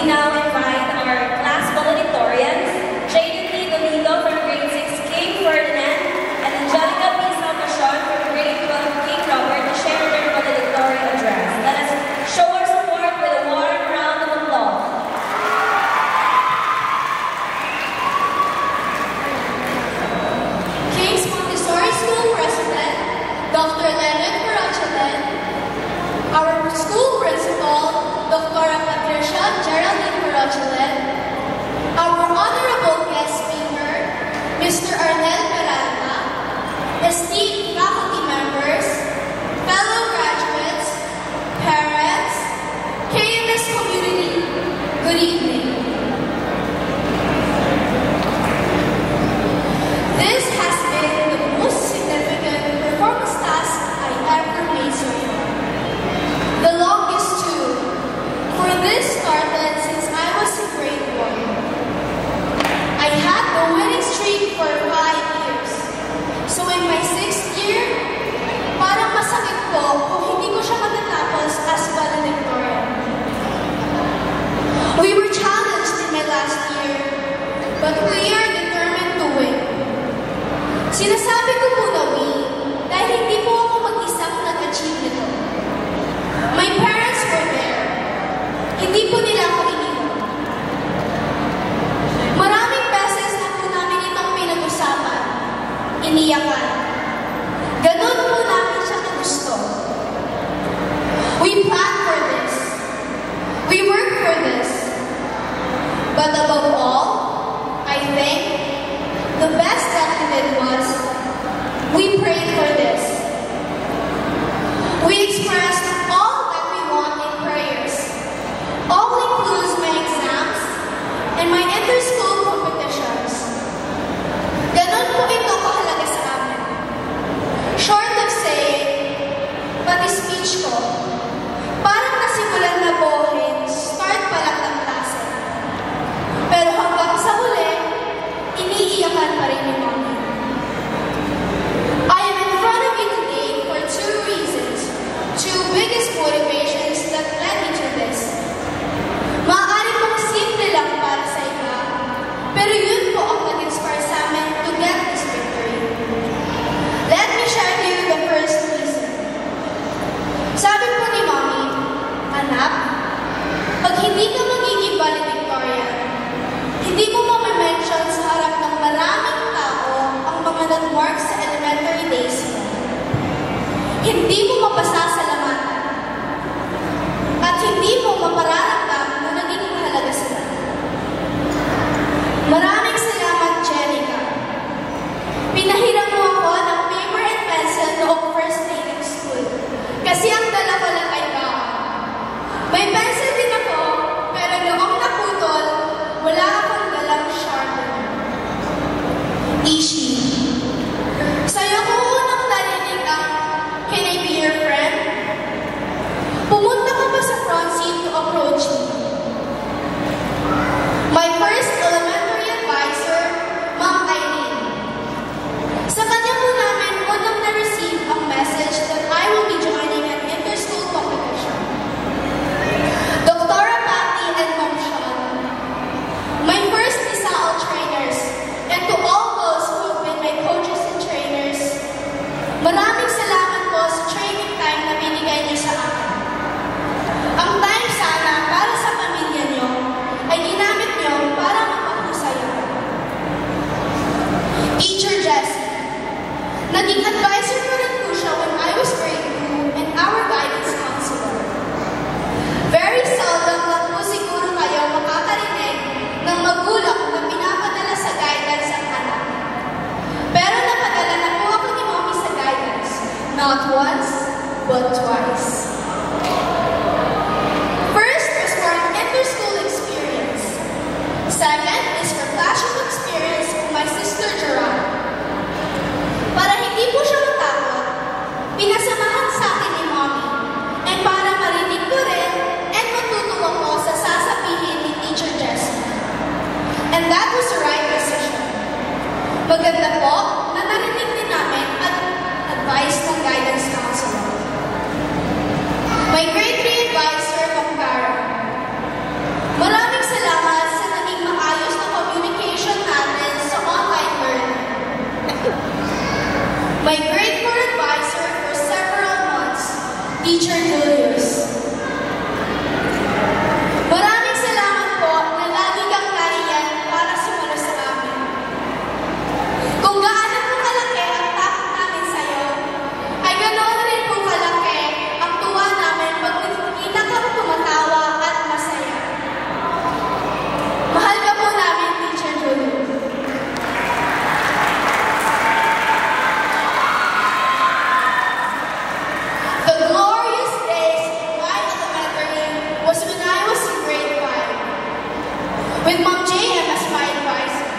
we now invite our class valedictorians, Jaden T. Domingo from grade 6 King Ferdinand and Angelica P. Salvacion from grade 12 King Robert to share their valedictorian address. Let us show our support with a warm round of applause. King's Montessori School President, Dr. Leonard Parachalan, our school principal, Dr. Patricia Geraldine Parachalan, our honorable guest speaker, Mr. Arnel Peralta, esteemed faculty members, fellow graduates, parents, KMS community, good evening. This has been the most significant performance task I ever made so far. The longest too, for this started since I was in grade 1. I had the winning streak for 5 years. So in my 6th year, parang masakit po kung hindi ko siya matatapos as valedictorian. We were challenged in my last year, but we are determined to win. Sinasabi ko po na we, dahil hindi po ako mag-isang nag-achieve nito. My parents were there. Hindi po nila ako iniwan. Maraming beses na po namin itong pinag-usapan, iniyakan. Ganun po namin siya na gusto. We planned for this. We worked for this. But above all, I think, the best that we did was, we prayed for this. We expressed all that we want in prayers. All includes my exams and my inter-school competitions. Ganon po ito kahalaga sa amin. Short of saying, pati speech ko, parang nasimulan na buhin, start pa lang ng klase. Pero hanggang sa huli, iniiyakan pa rin ni Mommy. I am in front of you today for 2 reasons, 2 biggest motivations that led me to this. Maaari pong simple lang para sa iba, pero yun po ang nag-inspire sa amin to get this victory. Let me share to you the first reason. Sabi po ni Mommy, anak, pag hindi ka magiging valedictorian, hindi mo ma-mention sa harap ng maraming tao ang mga nag-work sa elementary days mo. Hindi mo mapasasalamatan. At hindi mo mapararamdam na naging mahalaga sila. Maraming salamat, Jenica. Pinahiram mo ako ng paper and pencil noong first day ng school. Kasi ang dala ko lang ay baon. May pencil din ako, pero noong naputol, wala akong dalang sharpener. Ishi, sa'yo ko unang narinig ang "Can I be your friend?" Pumunta ka ba sa front seat with Ma'am JM as my advisor.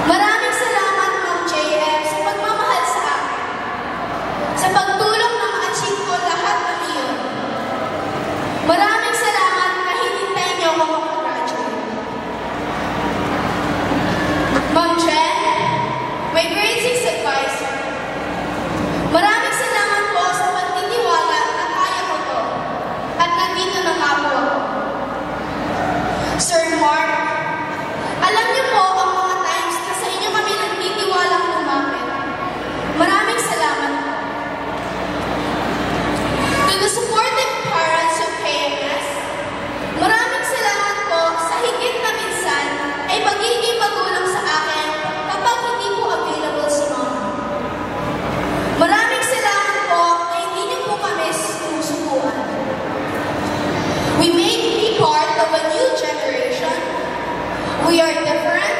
Maraming salamat, Ma'am JM, sa pagmamahal sa akin, sa pagtulong na ma-achieve ko lahat ng iyon. Maraming salamat na hinintay niyo ako mag-graduate. Ma'am Jen, my grade 6 advisor, maraming salamat po sa pagtitiwala na kaya ko to at nandito na nga po ako. Sir Mark, alam niyo po ang mga times na sa inyo kami nagtitiwalang lumapit. Maraming salamat po. To the supportive parents of KMS, maraming salamat po sa higit na minsan ay pagiging magulang sa akin kapag hindi po available si Mama. Maraming salamat po na hindi niyo po kami sinusubukan. We may be part of a new generation. We are different,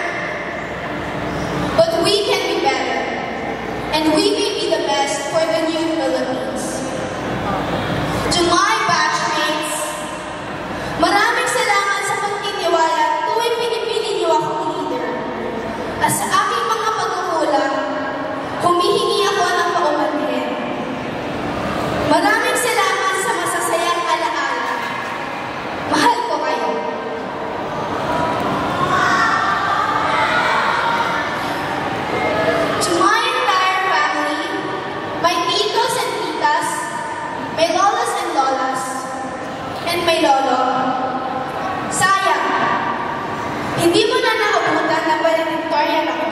but we can be better. And we may be the best for the new Philippines. To my batchmates, maraming salamat sa pagtitiwala tuwing pinipili niyo akong leader. At sa aking mga pagkukulang, humihingi ako ng paumanhin. Maraming salamat sa masasayang alaala. Mahal ko kayo. To my entire family, my titos and titas, my lolas and lolas, and my lolo, sayang, hindi mo na naabutan na valedictorian ako.